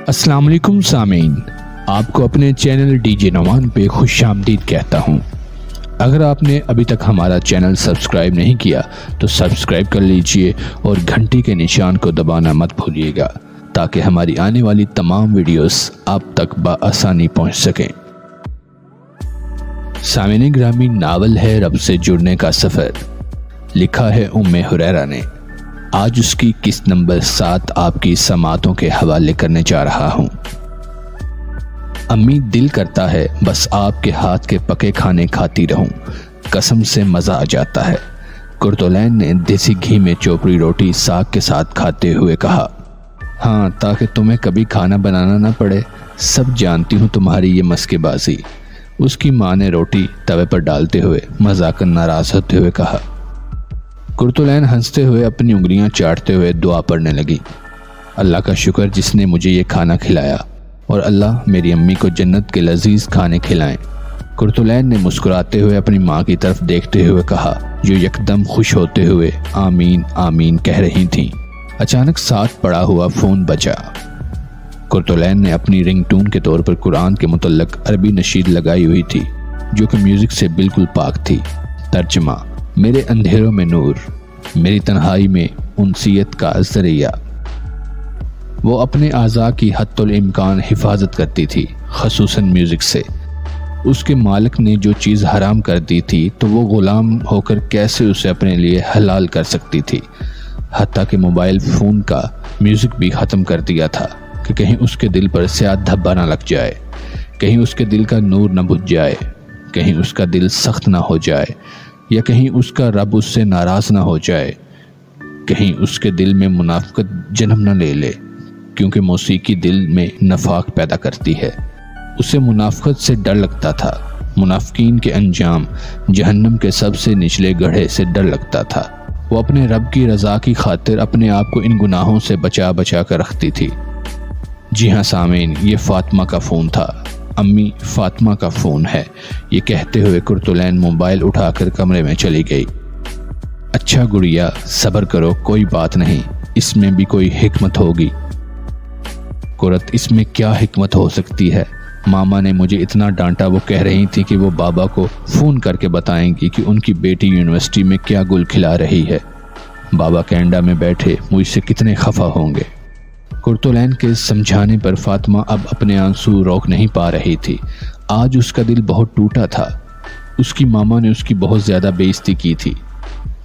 السلام علیکم سامعین، آپ کو اپنے چینل ڈی جے نعمان پہ خوش آمدید کہتا ہوں۔ اگر آپ نے ابھی تک ہمارا چینل سبسکرائب نہیں کیا تو سبسکرائب کر لیجئے اور گھنٹی کے نشان کو دبانا مت بھولیے گا تاکہ ہماری آنے والی تمام ویڈیوز آپ تک بآسانی پہنچ سکیں۔ سامعین گرامی، ناول ہے رب سے جڑنے کا سفر، لکھا ہے ام ہریرہ نے۔ آج اس کی قسط نمبر 7 آپ کی سماعتوں کے حوالے کرنے جا رہا ہوں۔ امی، دل کرتا ہے بس آپ کے ہاتھ کے پکے کھانے کھاتی رہوں، قسم سے مزہ آ جاتا ہے۔ کرتولین نے دیسی گھی میں چوپڑی روٹی ساگ کے ساتھ کھاتے ہوئے کہا۔ ہاں، تاکہ تمہیں کبھی کھانا بنانا نہ پڑے، سب جانتی ہوں تمہاری یہ مسکے بازی، اس کی ماں نے روٹی توے پر ڈالتے ہوئے مذاقاً ناراض ہوتے ہوئے کہا۔ کرتولین ہنستے ہوئے اپنی انگلیاں چاٹتے ہوئے دعا پڑھنے لگی۔ اللہ کا شکر جس نے مجھے یہ کھانا کھلایا، اور اللہ میری امی کو جنت کے لذیذ کھانے کھلائیں۔ کرتولین نے مسکراتے ہوئے اپنی ماں کی طرف دیکھتے ہوئے کہا، جو یکدم خوش ہوتے ہوئے آمین آمین کہہ رہی تھیں۔ اچانک ساتھ پڑا ہوا فون بجا۔ کرتولین نے اپنی رنگ ٹون کے طور پر قرآن کے متعلق عربی نشید لگائی ہوئی تھی جو کہ میوزک سے بالکل پاک تھی۔ ترجمہ: میرے اندھیروں میں نور، میری تنہائی میں انسیت کا ذریعہ۔ وہ اپنے اعضاء کی حتی الامکان حفاظت کرتی تھی، خصوصاً میوزک سے۔ اس کے مالک نے جو چیز حرام کر دی تھی تو وہ غلام ہو کر کیسے اسے اپنے لیے حلال کر سکتی تھی۔ حتیٰ کہ موبائل فون کا میوزک بھی ختم کر دیا تھا کہ کہیں اس کے دل پر سیاہ دھبا نہ لگ جائے، کہیں اس کے دل کا نور نہ بجھ جائے، کہیں اس کا دل سخت نہ ہو جائے، یا کہیں اس کا رب اس سے ناراض نہ ہو جائے، کہیں اس کے دل میں منافقت جنم نہ لے لے، کیونکہ موسیقی دل میں نفاق پیدا کرتی ہے۔ اسے منافقت سے ڈر لگتا تھا، منافقین کے انجام جہنم کے سب سے نچلے گڑھے سے ڈر لگتا تھا۔ وہ اپنے رب کی رضا کی خاطر اپنے آپ کو ان گناہوں سے بچا بچا کر رکھتی تھی۔ جی ہاں سامعین، یہ فاطمہ کا فون تھا۔ امی، فاطمہ کا فون ہے، یہ کہتے ہوئے کرتولین موبائل اٹھا کر کمرے میں چلی گئی۔ اچھا گڑیا، صبر کرو، کوئی بات نہیں، اس میں بھی کوئی حکمت ہوگی۔ کرت، اس میں کیا حکمت ہو سکتی ہے؟ ماما نے مجھے اتنا ڈانٹا، وہ کہہ رہی تھی کہ وہ بابا کو فون کر کے بتائیں گی کہ ان کی بیٹی یونیورسٹی میں کیا گل کھلا رہی ہے۔ بابا کینیڈا میں بیٹھے مجھ سے کتنے خفا ہوں گے۔ کرتولین کے سمجھانے پر فاطمہ اب اپنے آنسو روک نہیں پا رہی تھی۔ آج اس کا دل بہت ٹوٹا تھا۔ اس کی ماما نے اس کی بہت زیادہ بے عزتی کی تھی۔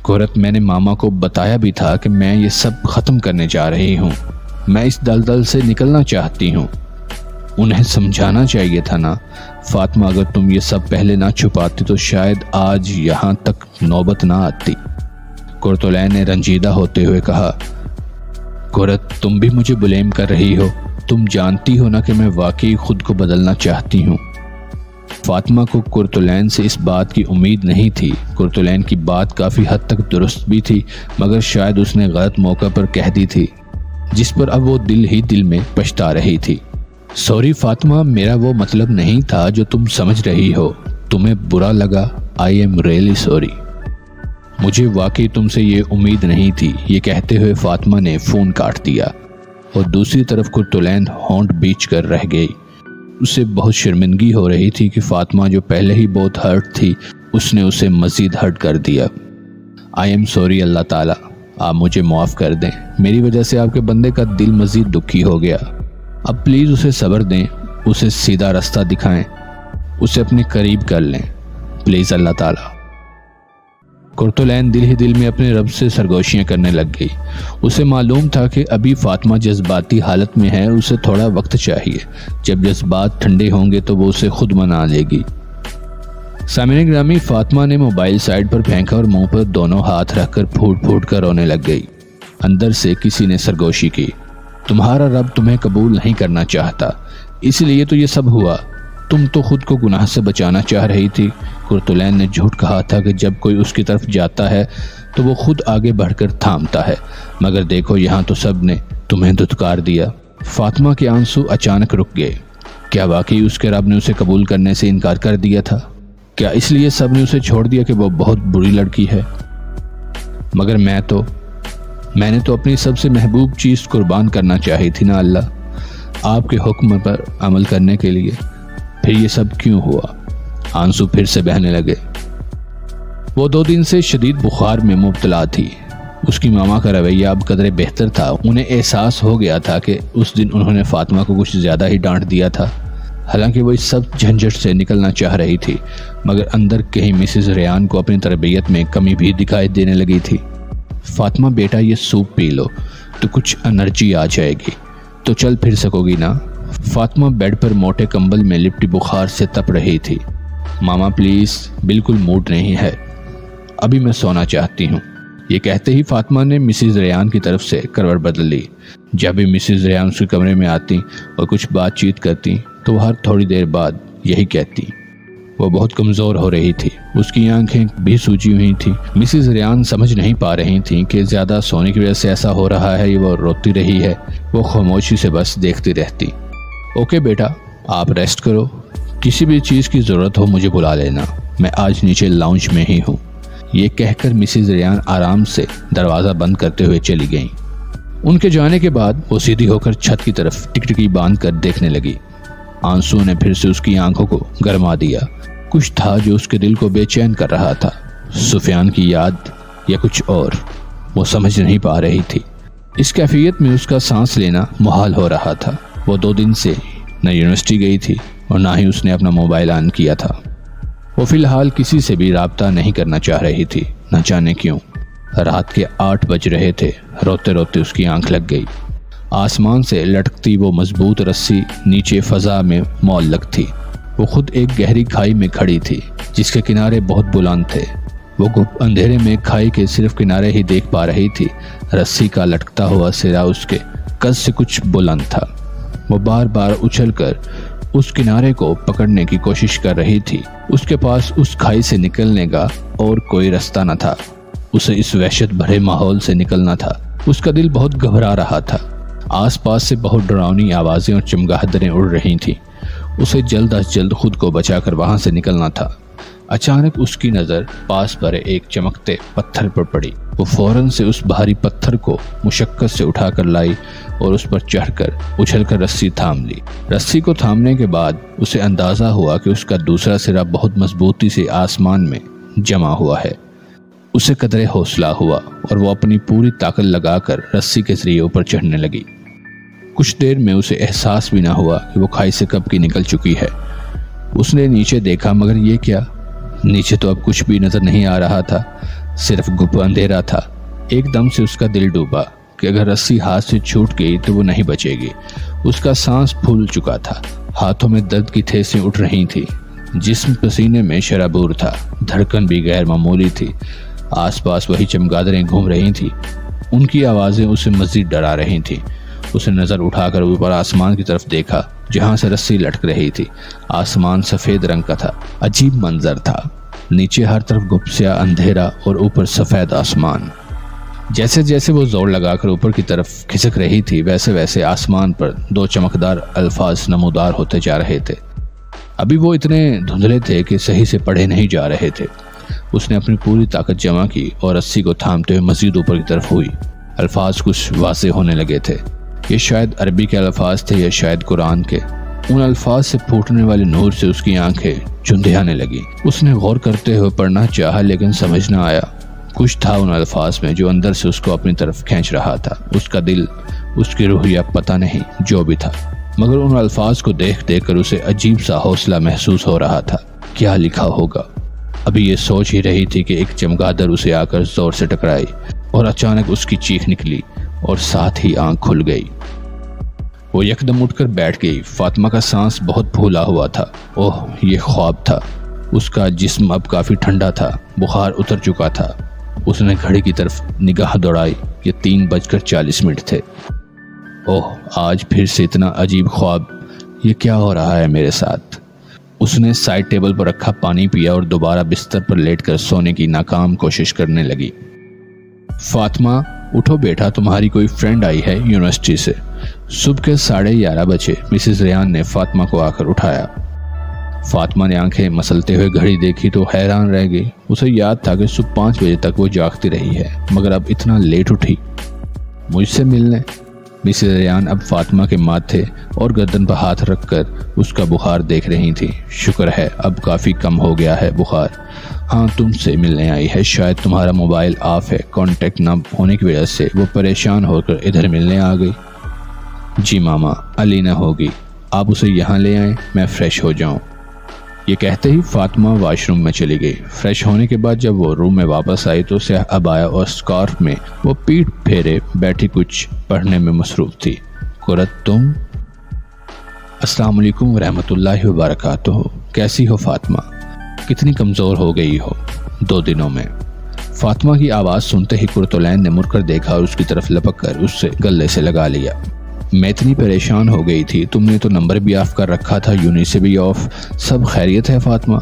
کرت، میں نے ماما کو بتایا بھی تھا کہ میں یہ سب ختم کرنے جا رہی ہوں، میں اس دلدل سے نکلنا چاہتی ہوں۔ انہیں سمجھانا چاہیے تھا نا فاطمہ، اگر تم یہ سب پہلے نہ چھپاتی تو شاید آج یہاں تک نوبت نہ آتی۔ کرتولین نے رنجیدہ ہوتے ہوئے کہا۔ کرت، تم بھی مجھے بلیم کر رہی ہو، تم جانتی ہو نا کہ میں واقعی خود کو بدلنا چاہتی ہوں۔ فاطمہ کو کرتولین سے اس بات کی امید نہیں تھی۔ کرتولین کی بات کافی حد تک درست بھی تھی، مگر شاید اس نے غلط موقع پر کہہ دی تھی، جس پر اب وہ دل ہی دل میں پچھتا رہی تھی۔ سوری فاطمہ، میرا وہ مطلب نہیں تھا جو تم سمجھ رہی ہو، تمہیں برا لگا، آئی ایم ریئلی سوری، مجھے واقعی تم سے یہ امید نہیں تھی۔ یہ کہتے ہوئے فاطمہ نے فون کاٹ دیا اور دوسری طرف کرتولین ہونٹ بیچ کر رہ گئی۔ اسے بہت شرمندگی ہو رہی تھی کہ فاطمہ جو پہلے ہی بہت ہرٹ تھی، اس نے اسے مزید ہرٹ کر دیا۔ آئی ایم سوری، اللہ تعالیٰ آپ مجھے معاف کر دیں، میری وجہ سے آپ کے بندے کا دل مزید دکھی ہو گیا۔ اب پلیز اسے صبر دیں، اسے سیدھا راستہ دکھائیں، اسے اپنے قریب کر لیں، پلیز اللہ تعالیٰ۔ کرتولین دل ہی دل میں اپنے رب سے سرگوشیاں کرنے لگ گئی۔ اسے معلوم تھا کہ ابھی فاطمہ جذباتی حالت میں ہے، اسے تھوڑا وقت چاہیے، جب جذبات ٹھنڈے ہوں گے تو وہ اسے خود منا لے گی۔ سامعین گرامی، فاطمہ نے موبائل سائیڈ پر پھینکا اور منہ پر دونوں ہاتھ رکھ کر پھوٹ پھوٹ کر رونے لگ گئی۔ اندر سے کسی نے سرگوشی کی، تمہارا رب تمہیں قبول نہیں کرنا چاہتا، اس لیے تو یہ سب ہوا، تم تو خود کو گناہ سے بچانا چاہ رہی تھی۔ کرتولین نے جھوٹ کہا تھا کہ جب کوئی اس کی طرف جاتا ہے تو وہ خود آگے بڑھ کر تھامتا ہے، مگر دیکھو یہاں تو سب نے تمہیں دھتکار دیا۔ فاطمہ کے آنسو اچانک رک گئے۔ کیا واقعی اس کے رب نے اسے قبول کرنے سے انکار کر دیا تھا؟ کیا اس لیے سب نے اسے چھوڑ دیا کہ وہ بہت بری لڑکی ہے؟ مگر میں نے تو اپنی سب سے محبوب چیز قربان کرنا چاہی تھی نا اللہ۔ آپ کے حکم پر عمل کرنے کے لیے۔ پھر یہ سب کیوں ہوا؟ آنسو پھر سے بہنے لگے۔ وہ 2 دن سے شدید بخار میں مبتلا تھی۔ اس کی ماما کا رویہ اب قدرے بہتر تھا۔ انہیں احساس ہو گیا تھا کہ اس دن انہوں نے فاطمہ کو کچھ زیادہ ہی ڈانٹ دیا تھا۔ حالانکہ وہ اس سب جھنجھٹ سے نکلنا چاہ رہی تھی، مگر اندر کہیں مسز ریان کو اپنی تربیت میں کمی بھی دکھائی دینے لگی تھی۔ فاطمہ بیٹا یہ سوپ پی لو تو کچھ انرجی آ جائے گی، تو چل پھر سکو گی نا۔ فاطمہ بیڈ پر موٹے کمبل میں لپٹی بخار سے تپ رہی تھی۔ ماما پلیز، بالکل موڈ نہیں ہے، ابھی میں سونا چاہتی ہوں۔ یہ کہتے ہی فاطمہ نے مسز ریان کی طرف سے کروٹ بدل لی۔ جب بھی مسز ریان اس کے کمرے میں آتی اور کچھ بات چیت کرتی تو وہ ہر تھوڑی دیر بعد یہی کہتی۔ وہ بہت کمزور ہو رہی تھی، اس کی آنکھیں بھی سوجی ہوئی تھی۔ مسز ریان سمجھ نہیں پا رہی تھی کہ زیادہ سونے کی وجہ سے ایسا ہو رہا ہے یا وہ روتی رہی ہے۔ وہ خاموشی سے بس دیکھتی رہتی۔ اوکے بیٹا، آپ ریسٹ کرو، کسی بھی چیز کی ضرورت ہو مجھے بلا لینا، میں آج نیچے لاؤنج میں ہی ہوں۔ یہ کہہ کر مسز ریان آرام سے دروازہ بند کرتے ہوئے چلی گئیں۔ ان کے جانے کے بعد وہ سیدھی ہو کر چھت کی طرف ٹکٹکی باندھ کر دیکھنے لگی۔ آنسو نے پھر سے اس کی آنکھوں کو گرما دیا۔ کچھ تھا جو اس کے دل کو بے چین کر رہا تھا، سفیان کی یاد یا کچھ اور، وہ سمجھ نہیں پا رہی تھی۔ اس کیفیت میں اس کا سانس لینا محال ہو رہا تھا۔ وہ 2 دن سے نہ یونیورسٹی گئی تھی اور نہ ہی اس نے اپنا موبائل آن کیا تھا۔ وہ فی الحال کسی سے بھی رابطہ نہیں کرنا چاہ رہی تھی، نہ جانے کیوں۔ رات کے 8 بج رہے تھے۔ روتے روتے اس کی آنکھ لگ گئی۔ آسمان سے لٹکتی وہ مضبوط رسی نیچے فضا میں معلق تھی۔ وہ خود ایک گہری کھائی میں کھڑی تھی جس کے کنارے بہت بلند تھے۔ وہ گپ اندھیرے میں کھائی کے صرف کنارے ہی دیکھ پا رہی تھی۔ رسی کا لٹکتا ہوا سرا اس کے قد سے کچھ بلند تھا۔ وہ بار بار اچھل کر اس کنارے کو پکڑنے کی کوشش کر رہی تھی۔ اس کے پاس اس کھائی سے نکلنے کا اور کوئی رستہ نہ تھا۔ اسے اس وحشت بھرے ماحول سے نکلنا تھا۔ اس کا دل بہت گھبرا رہا تھا۔ آس پاس سے بہت ڈراؤنی آوازیں اور چمگادڑیں اڑ رہی تھیں۔ اسے جلد از جلد خود کو بچا کر وہاں سے نکلنا تھا۔ اچانک اس کی نظر پاس پر ایک چمکتے پتھر پر پڑی۔ وہ فوراً سے اس بھاری پتھر کو مشقت سے اٹھا کر لائی اور اس پر چڑھ کر اچھل کر رسی تھام لی۔ رسی کو تھامنے کے بعد اسے اندازہ ہوا کہ اس کا دوسرا سرا بہت مضبوطی سے آسمان میں جمع ہوا ہے۔ اسے قدرے حوصلہ ہوا اور وہ اپنی پوری طاقت لگا کر رسی کے ذریعے اوپر چڑھنے لگی۔ کچھ دیر میں اسے احساس بھی نہ ہوا کہ وہ کھائی سے کب کی نکل چکی ہے۔ اس نے نیچے دیکھا، مگر یہ کیا؟ نیچے تو اب کچھ بھی نظر نہیں آ رہا تھا، صرف گپ اندھیرا تھا۔ ایک دم سے اس کا دل ڈوبا کہ اگر رسی ہاتھ سے چھوٹ گئی تو وہ نہیں بچے گی۔ اس کا سانس پھول چکا تھا، ہاتھوں میں درد کی ٹھیسیں اٹھ رہی تھی، جسم پسینے میں شرابور تھا، دھڑکن بھی غیر معمولی تھی۔ آس پاس وہی چمگادڑیں گھوم رہی تھی، ان کی آوازیں اسے مزید ڈرا رہی تھیں۔ اسے نظر اٹھا کر اوپر آسمان کی طرف دیکھا جہاں سے رسی لٹک رہی تھی۔ آسمان سفید رنگ کا تھا، عجیب منظر تھا۔ نیچے ہر طرف گپسیا اندھیرا اور اوپر سفید آسمان۔ جیسے جیسے وہ زور لگا کر اوپر کی طرف کھسک رہی تھی، ویسے ویسے آسمان پر 2 چمکدار الفاظ نمودار ہوتے جا رہے تھے۔ ابھی وہ اتنے دھندلے تھے کہ صحیح سے پڑھے نہیں جا رہے تھے۔ اس نے اپنی پوری طاقت جمع کی اور رسی کو تھامتے ہوئے مزید اوپر کی طرف ہوئی۔ الفاظ کچھ واضح ہونے لگے تھے۔ یہ شاید عربی کے الفاظ تھے یا شاید قرآن کے۔ ان الفاظ سے پھوٹنے والے نور سے اس کی آنکھیں چندھیانے لگی۔ اس نے غور کرتے ہوئے پڑھنا چاہا لیکن سمجھ نہ آیا۔ کچھ تھا ان الفاظ میں جو اندر سے اس کو اپنی طرف کھینچ رہا تھا۔ اس کا دل، اس کی روح یا پتہ نہیں جو بھی تھا، مگر ان الفاظ کو دیکھ دیکھ کر اسے عجیب سا حوصلہ محسوس ہو رہا تھا۔ کیا لکھا ہوگا؟ ابھی یہ سوچ ہی رہی تھی کہ ایک چمگادڑ اسے آ کر زور سے ٹکرائی اور اچانک اس کی چیخ نکلی اور ساتھ ہی آنکھ کھل گئی۔ وہ یکدم اٹھ کر بیٹھ گئی۔ فاطمہ کا سانس بہت پھولا ہوا تھا۔ اوہ، یہ خواب تھا۔ اس کا جسم اب کافی ٹھنڈا تھا، بخار اتر چکا تھا۔ اس نے گھڑی کی طرف نگاہ دوڑائی۔ یہ 3:40 تھے۔ اوہ، آج پھر سے اتنا عجیب خواب، یہ کیا ہو رہا ہے میرے ساتھ؟ اس نے سائڈ ٹیبل پر رکھا پانی پیا اور دوبارہ بستر پر لیٹ کر سونے کی ناکام کوشش کرنے لگی۔ فاطمہ، اٹھو بیٹا، تمہاری کوئی فرینڈ آئی ہے یونیورسٹی سے۔ صبح کے 11:30 بجے مسز ریان نے فاطمہ کو آ کر اٹھایا۔ فاطمہ نے آنکھیں مسلتے ہوئے گھڑی دیکھی تو حیران رہ گئی۔ اسے یاد تھا کہ صبح 5 بجے تک وہ جاگتی رہی ہے، مگر اب اتنا لیٹ اٹھی۔ مجھ سے ملنے؟ مسز ریان اب فاطمہ کے ماتھے اور گردن پر ہاتھ رکھ کر اس کا بخار دیکھ رہی تھی۔ شکر ہے اب کافی کم ہو گیا ہے بخار۔ ہاں تم سے ملنے آئی ہے، شاید تمہارا موبائل آف ہے، کانٹیکٹ نہ ہونے کی وجہ سے وہ پریشان ہو کر ادھر ملنے آ گئی۔ جی ماما، علی نہ ہوگی، آپ اسے یہاں لے آئیں، میں فریش ہو جاؤں۔ یہ کہتے ہی فاطمہ واش روم میں چلی گئی۔ فریش ہونے کے بعد جب وہ روم میں واپس آئی تو سیاہ عبایا اور سکارف میں وہ پیٹھ پھیرے بیٹھی کچھ پڑھنے میں مصروف تھی۔ قرۃ تم؟ السلام علیکم ورحمۃ اللہ وبرکاتہ، کیسی ہو فاطمہ؟ کتنی کمزور ہو گئی ہو 2 دنوں میں؟ فاطمہ کی آواز سنتے ہی قرۃ نے مڑ کر دیکھا اور اس کی طرف لپک کر اس سے گلے سے لگا لیا۔ میں اتنی پریشان ہو گئی تھی، تم نے تو نمبر بھی آف کر رکھا تھا، یونی سے بھی آف، سب خیریت ہے فاطمہ؟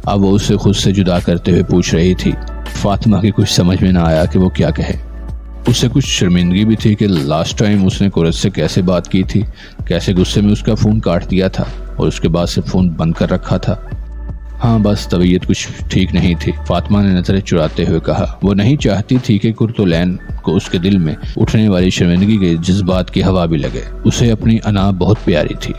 اب وہ اسے خود سے جدا کرتے ہوئے پوچھ رہی تھی۔ فاطمہ کی کچھ سمجھ میں نہ آیا کہ وہ کیا کہے۔ اسے کچھ شرمندگی بھی تھی کہ لاسٹ ٹائم اس نے قرۃ سے کیسے بات کی تھی، کیسے غصے میں اس کا فون کاٹ دیا تھا اور اس کے بعد سے فون بند کر رکھا تھا۔ ہاں بس طبیعت کچھ ٹھیک نہیں تھی، فاطمہ نے نظریں چراتے ہوئے کہا۔ وہ نہیں چاہتی تھی کہ قرۃ کو اس کے دل میں اٹھنے والی شرمندگی کے جذبات کی ہوا بھی لگے۔ اسے اپنی انا بہت پیاری تھی۔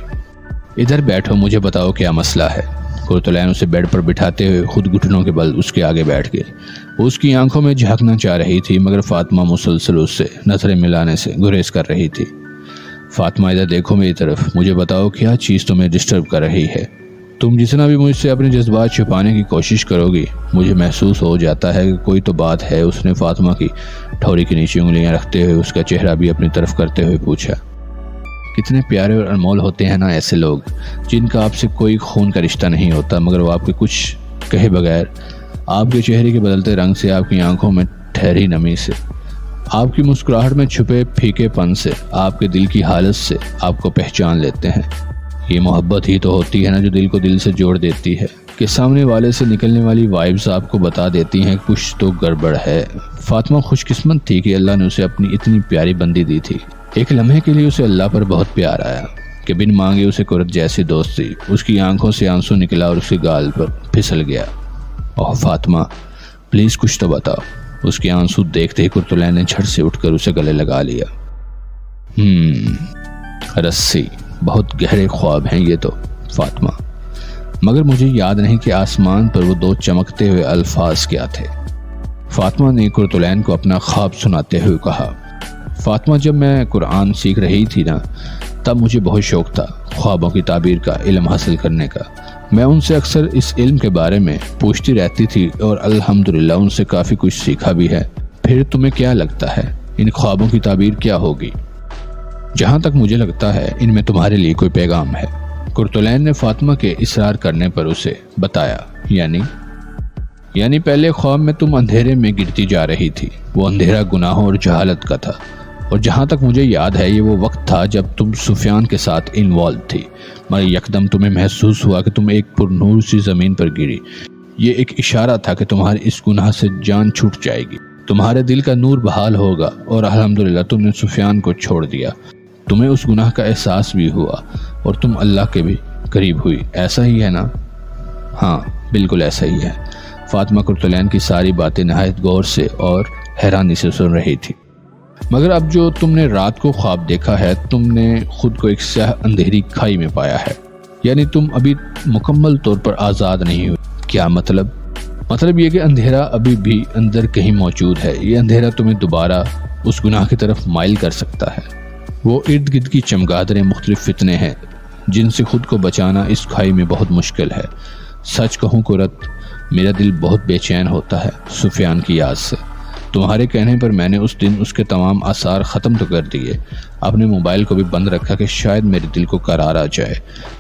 ادھر بیٹھو، مجھے بتاؤ کیا مسئلہ ہے۔ قرۃ اسے بیڈ پر بٹھاتے ہوئے خود گھٹنوں کے بل اس کے آگے بیٹھ گئے۔ وہ اس کی آنکھوں میں جھانکنا چاہ رہی تھی مگر فاطمہ مسلسل اس سے نظریں ملانے سے گریز کر رہی تھی۔ فاطمہ ادھر دیکھو میری طرف، مجھے بتاؤ کیا چیز تمہیں ڈسٹرب کر رہی ہے؟ تم جتنا بھی مجھ سے اپنے جذبات چھپانے کی کوشش کرو گی، مجھے محسوس ہو جاتا ہے کہ کوئی تو بات ہے۔ اس نے فاطمہ کی ٹھوری کے نیچے انگلیاں رکھتے ہوئے اس کا چہرہ بھی اپنی طرف کرتے ہوئے پوچھا۔ کتنے پیارے اور انمول ہوتے ہیں نا ایسے لوگ جن کا آپ سے کوئی خون کا رشتہ نہیں ہوتا، مگر وہ آپ کے کچھ کہے بغیر، آپ کے چہرے کے بدلتے رنگ سے، آپ کی آنکھوں میں ٹھہری نمی سے، آپ کی مسکراہٹ میں چھپے پھیکے پن سے، آپ کے دل کی حالت سے آپ کو پہچان لیتے ہیں۔ یہ محبت ہی تو ہوتی ہے نا جو دل کو دل سے جوڑ دیتی ہے، کہ سامنے والے سے نکلنے والی وائبز آپ کو بتا دیتی ہیں کچھ تو گڑبڑ ہے۔ فاطمہ خوش قسمت تھی کہ اللہ نے اسے اپنی اتنی پیاری بندی دی تھی۔ ایک لمحے کے لیے اسے اللہ پر بہت پیار آیا کہ بن مانگے اسے قرۃ جیسی دوست تھی۔ اس کی آنکھوں سے آنسو نکلا اور اس کے گال پر پھسل گیا۔ اوہ فاطمہ پلیز کچھ تو بتاؤ۔ اس کے آنسو دیکھتے ہی قرۃ نے جھٹ سے اٹھ کر اسے گلے لگا لیا۔ رسی، بہت گہرے خواب ہیں یہ تو فاطمہ، مگر مجھے یاد نہیں کہ آسمان پر وہ 2 چمکتے ہوئے الفاظ کیا تھے۔ فاطمہ نے قرۃ کو اپنا خواب سناتے ہوئے کہا۔ فاطمہ جب میں قرآن سیکھ رہی تھی نا، تب مجھے بہت شوق تھا خوابوں کی تعبیر کا علم حاصل کرنے کا۔ میں ان سے اکثر اس علم کے بارے میں پوچھتی رہتی تھی اور الحمدللہ ان سے کافی کچھ سیکھا بھی ہے۔ پھر تمہیں کیا لگتا ہے ان خوابوں کی تعبیر کیا ہوگی؟ جہاں تک مجھے لگتا ہے ان میں تمہارے لیے کوئی پیغام ہے۔ قرۃ نے فاطمہ کے اصرار کرنے پر اسے بتایا۔ یعنی پہلے خواب میں تم اندھیرے میں گرتی جا رہی تھی، وہ اندھیرا گناہوں اور جہالت کا تھا، اور جہاں تک مجھے یاد ہے یہ وہ وقت تھا جب تم سفیان کے ساتھ انوالو تھی، مگر یکدم تمہیں محسوس ہوا کہ تم ایک پر نور سی زمین پر گری۔ یہ ایک اشارہ تھا کہ تمہاری اس گناہ سے جان چھوٹ جائے گی، تمہارے دل کا نور بحال ہوگا، اور الحمدللہ تم نے سفیان کو چھوڑ دیا۔ تمہیں اس گناہ کا احساس بھی ہوا اور تم اللہ کے بھی قریب ہوئی، ایسا ہی ہے نا؟ ہاں بالکل ایسا ہی ہے۔ فاطمہ قرۃ کی ساری باتیں نہایت غور سے اور حیرانی سے سن رہی تھی۔ مگر اب جو تم نے رات کو خواب دیکھا ہے، تم نے خود کو ایک سیاہ اندھیری کھائی میں پایا ہے، یعنی تم ابھی مکمل طور پر آزاد نہیں ہوئی۔ کیا مطلب؟ مطلب یہ کہ اندھیرا ابھی بھی اندر کہیں موجود ہے۔ یہ اندھیرا تمہیں دوبارہ اس گناہ کی طرف مائل کر سکتا ہے۔ وہ ارد گرد کی چمگادڑیں مختلف فتنے ہیں جن سے خود کو بچانا اس کھائی میں بہت مشکل ہے۔ سچ کہوں قرۃ، میرا دل بہت بے چین ہوتا ہے سفیان کی یاد سے۔ تمہارے کہنے پر میں نے اس دن اس کے تمام آثار ختم تو کر دیے، اپنے موبائل کو بھی بند رکھا کہ شاید میرے دل کو قرار آ جائے،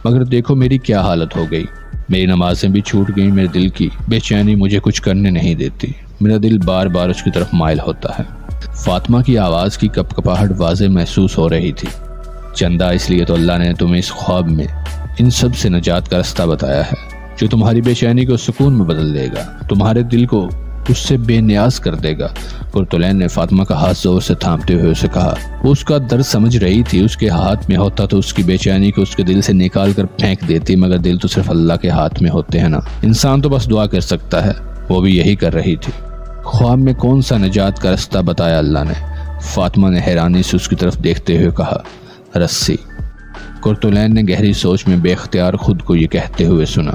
مگر دیکھو میری کیا حالت ہو گئی۔ میری نمازیں بھی چھوٹ گئیں، میرے دل کی بے چینی مجھے کچھ کرنے نہیں دیتی، میرا دل بار بار اس کی طرف مائل ہوتا ہے۔ فاطمہ کی آواز کی کپ کپاہٹ واضح محسوس ہو رہی تھی۔ چندہ اس لیے تو اللہ نے تمہیں اس خواب میں ان سب سے نجات کا رستہ بتایا ہے، جو تمہاری بے چینی کو سکون میں بدل دے گا، تمہارے دل کو اس سے بے نیاز کر دے گا۔ قرۃ نے فاطمہ کا ہاتھ زور سے تھامتے ہوئے اسے کہا۔ وہ اس کا درد سمجھ رہی تھی، اس کے ہاتھ میں ہوتا تو اس کی بے چینی کو اس کے دل سے نکال کر پھینک دیتی، مگر دل تو صرف اللہ کے ہاتھ میں ہوتے ہیں نا، انسان تو بس دعا کر سکتا ہے۔ وہ بھی یہی کر رہی تھی۔ خواب میں کون سا نجات کا رستہ بتایا اللہ نے؟ فاطمہ نے حیرانی سے اس کی طرف دیکھتے ہوئے کہا، رسی۔ قرتلین نے گہری سوچ میں بے اختیار خود کو یہ کہتے ہوئے سنا۔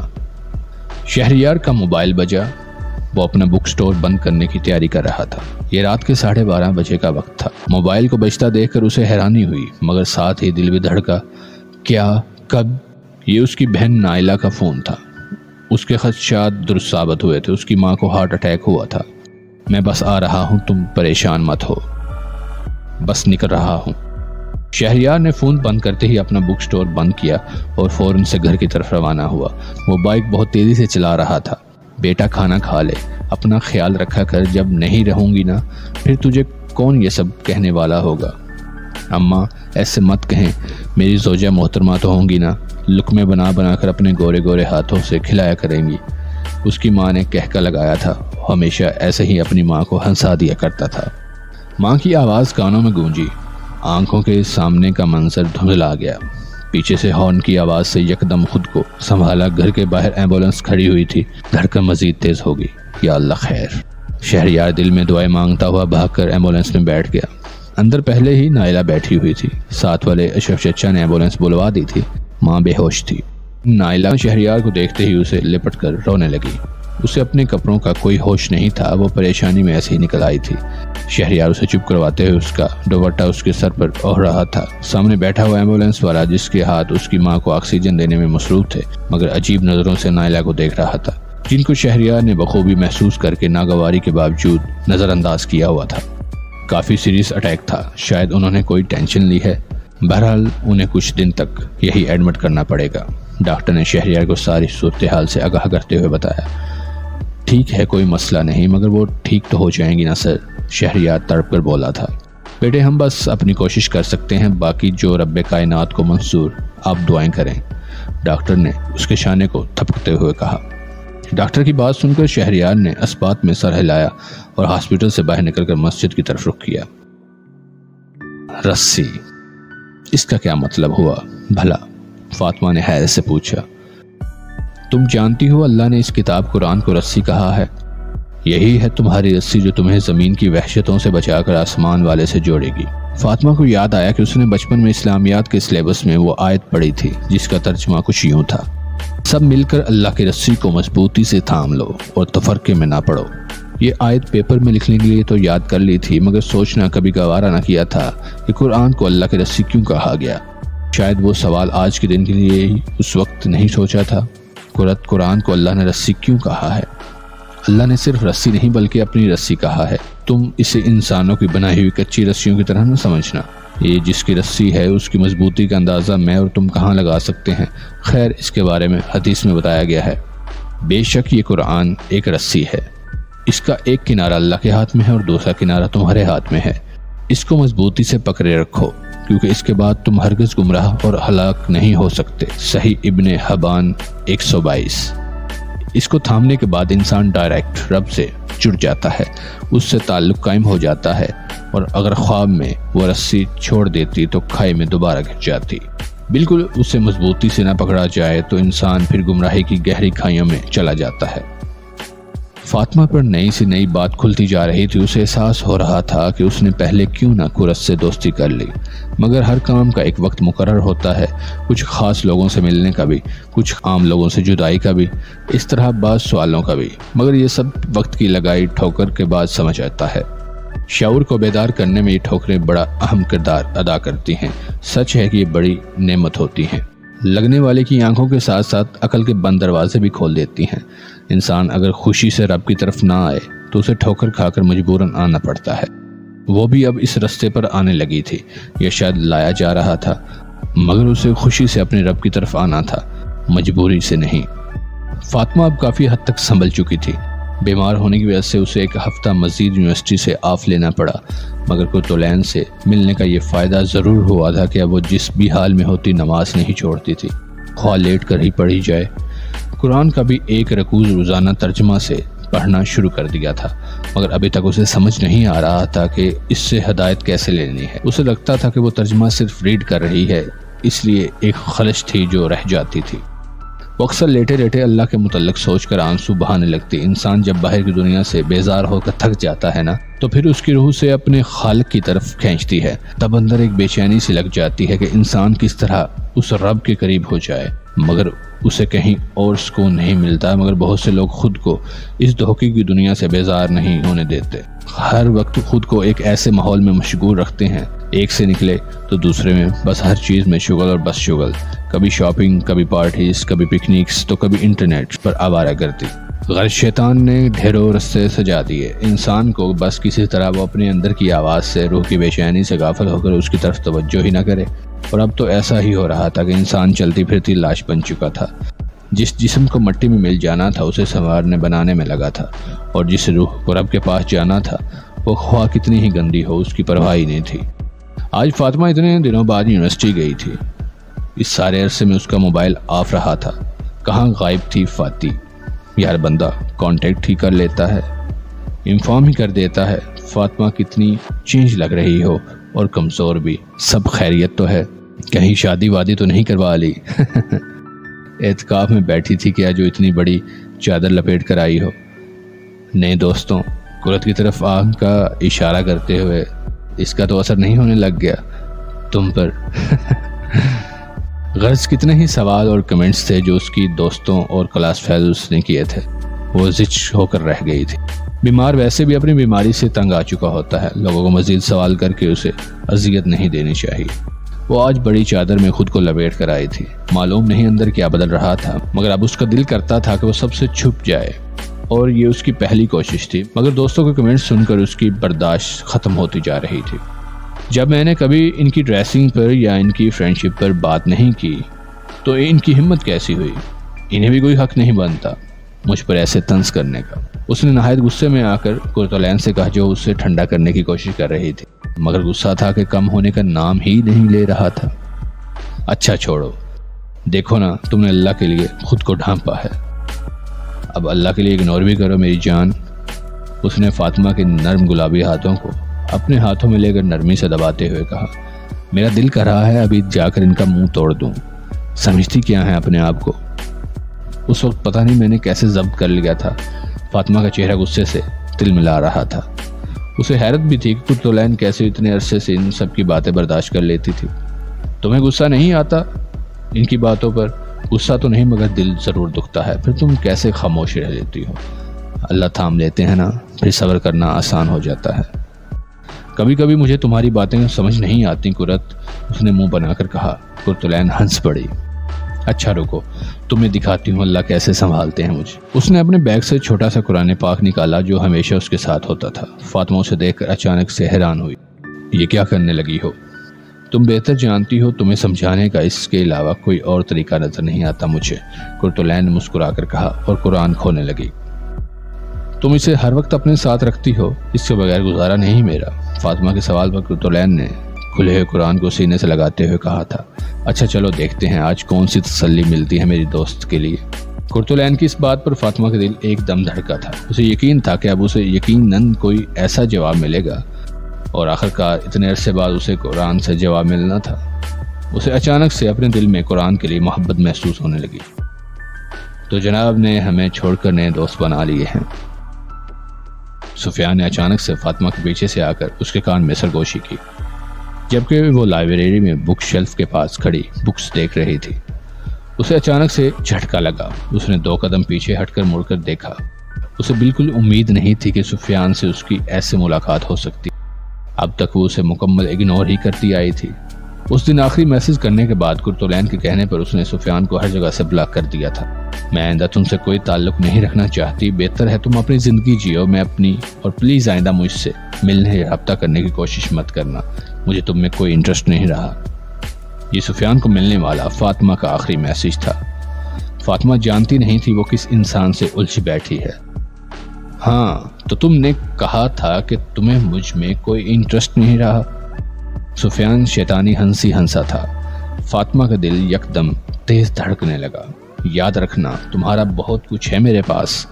شہریار کا موبائل بجا۔ وہ اپنا بک سٹور بند کرنے کی تیاری کر رہا تھا۔ یہ رات کے 12:30 بجے کا وقت تھا۔ موبائل کو بجتا دیکھ کر اسے حیرانی ہوئی، مگر ساتھ ہی دل بھی دھڑکا۔ کیا؟ کب؟ یہ اس کی بہن نائلہ کا فون تھا۔ اس کے خدشات درست ثابت ہوئے تھے۔ اس کی ماں کو ہارٹ اٹیک ہوا تھا۔ میں بس آ رہا ہوں، تم پریشان مت ہو، بس نکل رہا ہوں۔ شہریار نے فون بند کرتے ہی اپنا بک سٹور بند کیا اور فوراً سے گھر کی طرف روانہ ہوا۔ وہ بائک بہت تیزی سے چلا رہا تھا۔ بیٹا کھانا کھا لے، اپنا خیال رکھا کر، جب نہیں رہوں گی نا پھر تجھے کون یہ سب کہنے والا ہوگا۔ اماں ایسے مت کہیں، میری زوجہ محترمہ تو ہوں گی نا، لقمے بنا بنا کر اپنے گورے گورے ہاتھوں سے کھلایا کریں گی۔ اس کی ماں نے کہکا لگایا تھا۔ ہمیشہ ایسے ہی اپنی ماں کو ہنسا دیا کرتا تھا۔ ماں کی آواز کانوں میں گونجی۔ آنکھوں کے سامنے کا منظر دھندلا گیا۔ پیچھے سے ہارن کی آواز سے یکدم خود کو سنبھالا۔ گھر کے باہر ایمبولینس کھڑی ہوئی تھی۔ دھڑکن مزید تیز ہو گئی۔ یا اللہ خیر۔ شہریار دل میں دعائیں مانگتا ہوا بھاگ کر ایمبولینس میں بیٹھ گیا۔ اندر پہلے ہی نائلہ بیٹھی ہوئی تھی۔ ساتھ والے اشرف چچا نے ایمبولینس بلوا دی تھی۔ ماں بے ہوش تھی۔ نائلہ شہریار کو دیکھتے ہی اسے لپٹ کر رونے لگی۔ اسے اپنے کپڑوں کا کوئی ہوش نہیں تھا۔ وہ پریشانی میں ایسے ہی نکل آئی تھی۔ شہریار اسے چپ کرواتے ہوئے اس کا دوپٹہ اس کے سر پر اوڑھ رہا تھا۔ سامنے بیٹھا ہوا ایمبولینس والا، جس کے ہاتھ اس کی ماں کو آکسیجن دینے میں مصروف تھے، مگر عجیب نظروں سے نائلہ کو دیکھ رہا تھا، جن کو شہریار نے بخوبی محسوس کر کے ناگواری کے باوجود نظر انداز کیا ہوا تھا۔ کافی سیریس اٹیک تھا۔ شاید انہوں نے کوئی ٹینشن لی ہے۔ بہرحال انہیں کچھ دن تک یہی ایڈمٹ کرنا پڑے گا۔ ڈاکٹر نے شہریار کو ساری صورتحال سے آگاہ کرتے ہوئے بتایا۔ ٹھیک ہے، کوئی مسئلہ نہیں، مگر وہ ٹھیک تو ہو جائیں گی نا سر؟ شہریار تڑپ کر بولا تھا۔ بیٹے ہم بس اپنی کوشش کر سکتے ہیں، باقی جو رب کائنات کو منظور، آپ دعائیں کریں، ڈاکٹر نے اس کے شانے کو تھپکتے ہوئے کہا۔ ڈاکٹر کی بات سن کر شہریار نے اسبات میں سر ہلایا اور ہاسپٹل سے باہر نکل کر مسجد کی طرف رخ کیا۔ رسی، اس کا کیا مطلب ہوا بھلا؟ فاطمہ نے حیرت سے پوچھا۔ تم جانتی ہو اللہ نے اس کتاب قرآن کو رسی کہا ہے۔ یہی ہے تمہاری رسی جو تمہیں زمین کی وحشتوں سے بچا کر آسمان والے سے جوڑے گی۔ فاطمہ کو یاد آیا کہ اس نے بچپن میں اسلامیات کے سلیبس میں وہ آیت پڑھی تھی جس کا ترجمہ کچھ یوں تھا، سب مل کر اللہ کی رسی کو مضبوطی سے تھام لو اور تفرقے میں نہ پڑو۔ یہ آیت پیپر میں لکھنے کے لیے تو یاد کر لی تھی، مگر سوچنا کبھی گوارا نہ کیا تھا کہ قرآن کو اللہ کی رسی کیوں کہا گیا۔ شاید وہ سوال آج کے دن کے لیے ہی اس وقت نہیں سوچا تھا۔ قرآن کو اللہ نے رسی کیوں کہا ہے؟ اللہ نے صرف رسی نہیں بلکہ اپنی رسی کہا ہے۔ تم اسے انسانوں کی بنائی ہوئی کچی رسیوں کی طرح نہ سمجھنا۔ یہ جس کی رسی ہے اس کی مضبوطی کا اندازہ میں اور تم کہاں لگا سکتے ہیں؟ خیر، اس کے بارے میں حدیث میں بتایا گیا ہے۔ بے شک یہ قرآن ایک رسی ہے، اس کا ایک کنارہ اللہ کے ہاتھ میں ہے اور دوسرا کنارہ تمہارے ہاتھ میں ہے۔ اس کو مضبوطی سے پکڑے رکھو، کیونکہ اس کے بعد تم ہرگز گمراہ اور ہلاک نہیں ہو سکتے۔ صحیح ابن حبان 122۔ اس کو تھامنے کے بعد انسان ڈائریکٹ رب سے جڑ جاتا ہے، اس سے تعلق قائم ہو جاتا ہے، اور اگر خواب میں وہ رسی چھوڑ دیتی تو کھائی میں دوبارہ گر جاتی۔ بالکل اسے مضبوطی سے نہ پکڑا جائے تو انسان پھر گمراہی کی گہری کھائیوں میں چلا جاتا ہے۔ فاطمہ پر نئی سے نئی بات کھلتی جا رہی تھی۔ اسے احساس ہو رہا تھا کہ اس نے پہلے کیوں نہ قرت سے دوستی کر لی، مگر ہر کام کا ایک وقت مقرر ہوتا ہے، کچھ خاص لوگوں سے ملنے کا بھی، کچھ عام لوگوں سے جدائی کا بھی، اس طرح بعض سوالوں کا بھی، مگر یہ سب وقت کی لگائی ٹھوکر کے بعد سمجھ آتا ہے۔ شعور کو بیدار کرنے میں یہ ٹھوکریں بڑا اہم کردار ادا کرتی ہیں۔ سچ ہے کہ یہ بڑی نعمت ہوتی ہیں، لگنے والے کی آنکھوں کے ساتھ ساتھ عقل کے بند دروازے بھی کھول دیتی ہیں۔ انسان اگر خوشی سے رب کی طرف نہ آئے تو اسے ٹھوکر کھا کر مجبوراً آنا پڑتا ہے۔ وہ بھی اب اس رستے پر آنے لگی تھی، یا شاید لایا جا رہا تھا، مگر اسے خوشی سے اپنے رب کی طرف آنا تھا، مجبوری سے نہیں۔ فاطمہ اب کافی حد تک سنبھل چکی تھی۔ بیمار ہونے کی وجہ سے اسے ایک ہفتہ مزید یونیورسٹی سے آف لینا پڑا، مگر قرتلین سے ملنے کا یہ فائدہ ضرور ہوا تھا کہ اب وہ جس بھی حال میں ہوتی نماز نہیں چھوڑتی تھی، خواہ لیٹ کر ہی پڑھی جائے۔ قرآن کا بھی ایک رکوع روزانہ ترجمہ سے پڑھنا شروع کر دیا تھا، مگر ابھی تک اسے سمجھ نہیں آ رہا تھا کہ اس سے ہدایت کیسے لینی ہے۔ اسے لگتا تھا کہ وہ ترجمہ صرف ریڈ کر رہی ہے، اس لیے ایک خلش تھی جو رہ جاتی تھی۔ وہ اکثر لیٹے لیٹے اللہ کے متعلق سوچ کر آنسو بہانے لگتی۔ انسان جب باہر کی دنیا سے بیزار ہو کر تھک جاتا ہے نا، تو پھر اس کی روح سے اپنے خالق کی طرف کھینچتی ہے۔ تب اندر ایک بے چینی سی لگ جاتی ہے کہ انسان کس طرح اس رب کے قریب ہو جائے، مگر اسے کہیں اور سکون نہیں ملتا۔ مگر بہت سے لوگ خود کو اس دھوکے کی دنیا سے بیزار نہیں ہونے دیتے، ہر وقت خود کو ایک ایسے ماحول میں مشغول رکھتے ہیں، ایک سے نکلے تو دوسرے میں، بس ہر چیز میں شغل اور بس شغل، کبھی شاپنگ، کبھی پارٹیز، کبھی پکنکس، تو کبھی انٹرنیٹ پر آوارہ گردی۔ غرض شیطان نے ڈھیروں رستے سجا دیے انسان کو، بس کسی طرح وہ اپنے اندر کی آواز سے، روح کی بے چینی سے غافل ہو کر اس کی طرف توجہ ہی نہ کرے۔ اور اب تو ایسا ہی ہو رہا تھا کہ انسان چلتی پھرتی لاش بن چکا تھا۔ جس جسم کو مٹی میں مل جانا تھا اسے سنوارنے بنانے میں لگا تھا، اور جس روح کو رب کے پاس جانا تھا وہ خواہ کتنی ہی گندی ہو اس کی پرواہ ہی نہیں تھی۔ آج فاطمہ اتنے دنوں بعد یونیورسٹی گئی تھی۔ اس سارے عرصے میں اس کا موبائل آف رہا تھا۔ کہاں غائب تھی فاتی؟ یار بندہ کانٹیکٹ ہی کر لیتا ہے، انفارم ہی کر دیتا ہے فاطمہ کتنی چینج لگ رہی ہو اور کمزور بھی، سب خیریت تو ہے، کہیں شادی وادی تو نہیں کروا لی؟ اعتکاف میں بیٹھی تھی کیا جو اتنی بڑی چادر لپیٹ کر آئی ہو؟ نئے دوستوں قرت کی طرف آنکھ کا اشارہ کرتے ہوئے، اس کا تو اثر نہیں ہونے لگ گیا تم پر؟ غرض کتنے ہی سوال اور کمنٹس تھے جو اس کی دوستوں اور کلاس فیلوز نے کیے تھے، وہ زچ ہو کر رہ گئی تھی۔ بیمار ویسے بھی اپنی بیماری سے تنگ آ چکا ہوتا ہے، لوگوں کو مزید سوال کر کے اسے اذیت نہیں دینی چاہیے۔ وہ آج بڑی چادر میں خود کو لپیٹ کر آئی تھی، معلوم نہیں اندر کیا بدل رہا تھا، مگر اب اس کا دل کرتا تھا کہ وہ سب سے چھپ جائے، اور یہ اس کی پہلی کوشش تھی۔ مگر دوستوں کے کمنٹ سن کر اس کی برداشت ختم ہوتی جا رہی تھی۔ جب میں نے کبھی ان کی ڈریسنگ پر یا ان کی فرینڈشپ پر بات نہیں کی تو ان کی ہمت کیسی ہوئی؟ انہیں بھی کوئی حق نہیں بنتا مجھ پر ایسے طنز کرنے کا۔ اس نے نہایت غصے میں آ کر قرۃ سے کہا جو اسے ٹھنڈا کرنے کی کوشش کر رہی تھی، مگر غصہ تھا کہ کم ہونے کا نام ہی نہیں لے رہا تھا۔ اچھا چھوڑو، دیکھو نا تم نے اللہ کے لیے خود کو ڈھانپا ہے، اب اللہ کے لیے اگنور بھی کرو میری جان۔ اس نے فاطمہ کے نرم گلابی ہاتھوں کو اپنے ہاتھوں میں لے کر نرمی سے دباتے ہوئے کہا، میرا دل کر رہا ہے ابھی جا کر ان کا منہ توڑ دوں، سمجھتی کیا ہے اپنے آپ کو؟ اس وقت پتہ نہیں میں نے کیسے ضبط کر لیا تھا۔ فاطمہ کا چہرہ غصے سے تل ملا رہا تھا۔ اسے حیرت بھی تھی کہ قرۃ کیسے اتنے عرصے سے ان سب کی باتیں برداشت کر لیتی تھی۔ تمہیں غصہ نہیں آتا ان کی باتوں پر؟ غصہ تو نہیں مگر دل ضرور دکھتا ہے، پھر تم کیسے خاموش رہ لیتی ہو؟ اللہ تھام لیتے ہیں نا، پھر صبر کرنا آسان ہو جاتا ہے۔ کبھی کبھی مجھے تمہاری باتیں سمجھ نہیں آتی قرۃ، اس نے منہ بنا کر کہا۔ قرۃ ہنس پڑی۔ اچھا رکو، تمہیں دکھاتی ہوں اللہ کیسے سنبھالتے ہیں مجھے۔ اس نے اپنے بیگ سے چھوٹا سا قرآن پاک نکالا جو ہمیشہ اس کے ساتھ ہوتا تھا۔ فاطمہ اسے دیکھ کر اچانک سے حیران ہوئی۔ یہ کیا کرنے لگی ہو؟ تم بہتر جانتی ہو، تمہیں سمجھانے کا اس کے علاوہ کوئی اور طریقہ نظر نہیں آتا مجھے، قرۃ نے مسکرا کر کہا اور قرآن کھولنے لگی۔ تم اسے ہر وقت اپنے ساتھ رکھتی ہو، اس کے بغیر گزارا نہیں میرا۔ فاطمہ کے سوال پر قرۃ نے کھلے ہوئے قرآن کو سینے سے لگاتے ہوئے کہا تھا، اچھا چلو دیکھتے ہیں آج کون سی تسلی ملتی ہے میری دوست کے لیے۔ قرۃ کی اس بات پر فاطمہ کا دل ایک دم دھڑکا تھا۔ اسے یقین تھا کہ اب اسے یقیناً کوئی ایسا جواب ملے گا، اور آخرکار اتنے عرصے بعد اسے قرآن سے جواب ملنا تھا۔ اسے اچانک سے اپنے دل میں قرآن کے لیے محبت محسوس ہونے لگی۔ تو جناب نے ہمیں چھوڑ کر نئے دوست بنا لیے ہیں۔ سفیان نے اچانک سے فاطمہ کے پیچھے سے آ کر اس کے کان میں سرگوشی کی، جبکہ وہ لائبریری میں بک شیلف کے پاس کھڑی بکس دیکھ رہی تھی۔ اسے اچانک سے جھٹکا لگا۔ اس نے 2 قدم پیچھے ہٹ کر مڑ کر دیکھا۔ اسے بالکل امید نہیں تھی کہ سفیان سے اس کی ایسے ملاقات ہو سکتی۔ اب تک وہ اسے مکمل اگنور ہی کرتی آئی تھی۔ اس دن آخری میسج کرنے کے بعد قرۃ کے کہنے پر اس نے سفیان کو ہر جگہ سے بلاک کر دیا تھا۔ میں آئندہ تم سے کوئی تعلق نہیں رکھنا چاہتی، بہتر ہے تم اپنی زندگی جیو، میں اپنی، اور پلیز آئندہ مجھ سے ملنے یا رابطہ کرنے کی کوشش مت کرنا، مجھے تم میں کوئی انٹرسٹ نہیں رہا۔ یہ سفیان کو ملنے والا فاطمہ کا آخری میسج تھا۔ فاطمہ جانتی نہیں تھی وہ کس انسان سے الجھ بیٹھی ہے۔ ہاں تو تم نے کہا تھا کہ تمہیں مجھ میں کوئی انٹرسٹ نہیں رہا۔ سفیان شیطانی ہنسی ہنسا تھا۔ فاطمہ کا دل یکدم تیز دھڑکنے لگا۔ یاد رکھنا تمہارا بہت کچھ ہے میرے پاس،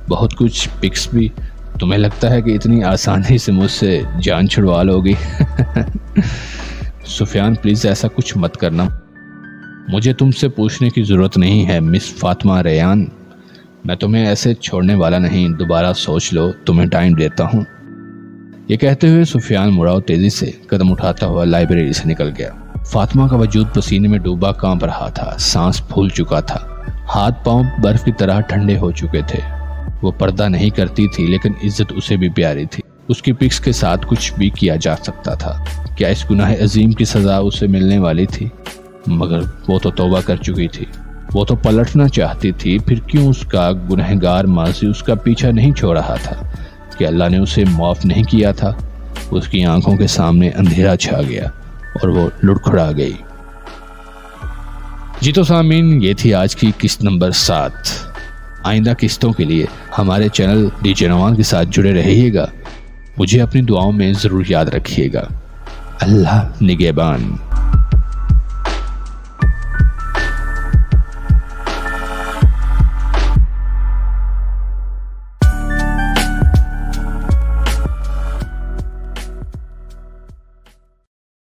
بہت کچھ پکس بھی، تمہیں لگتا ہے کہ اتنی آسانی سے مجھ سے جان چھڑوا لو گی؟ سفیان پلیز ایسا کچھ مت کرنا، مجھے تم سے پوچھنے کی ضرورت نہیں ہے مس فاطمہ ریان، میں تمہیں ایسے چھوڑنے والا نہیں، دوبارہ سوچ لو، تمہیں ٹائم دیتا ہوں۔ یہ کہتے ہوئے سفیان مڑا اور تیزی سے قدم اٹھاتا ہوا لائبریری سے نکل گیا۔ فاطمہ کا وجود پسینے میں ڈوبا کانپ رہا تھا، سانس پھول چکا تھا، ہاتھ پاؤں برف کی طرح ٹھنڈے ہو چکے تھے۔ وہ پردہ نہیں کرتی تھی لیکن عزت اسے بھی پیاری تھی۔ اس کی پکس کے ساتھ کچھ بھی کیا جا سکتا تھا۔ کیا اس گناہ عظیم کی سزا اسے ملنے والی تھی؟ مگر وہ تو توبہ کر چکی تھی، وہ تو پلٹنا چاہتی تھی، پھر کیوں اس کا گنہگار ماضی اس کا پیچھا نہیں چھوڑ رہا تھا؟ کہ اللہ نے اسے معاف نہیں کیا تھا؟ اس کی آنکھوں کے سامنے اندھیرا چھا گیا اور وہ لڑکھڑا گئی۔ جی تو سامعین، یہ تھی آج کی قسط نمبر 7۔ آئندہ قسطوں کے لیے ہمارے چینل ڈی جے نوان کے ساتھ جڑے رہیے گا۔ مجھے اپنی دعاؤں میں ضرور یاد رکھیے گا۔ اللہ نگہبان۔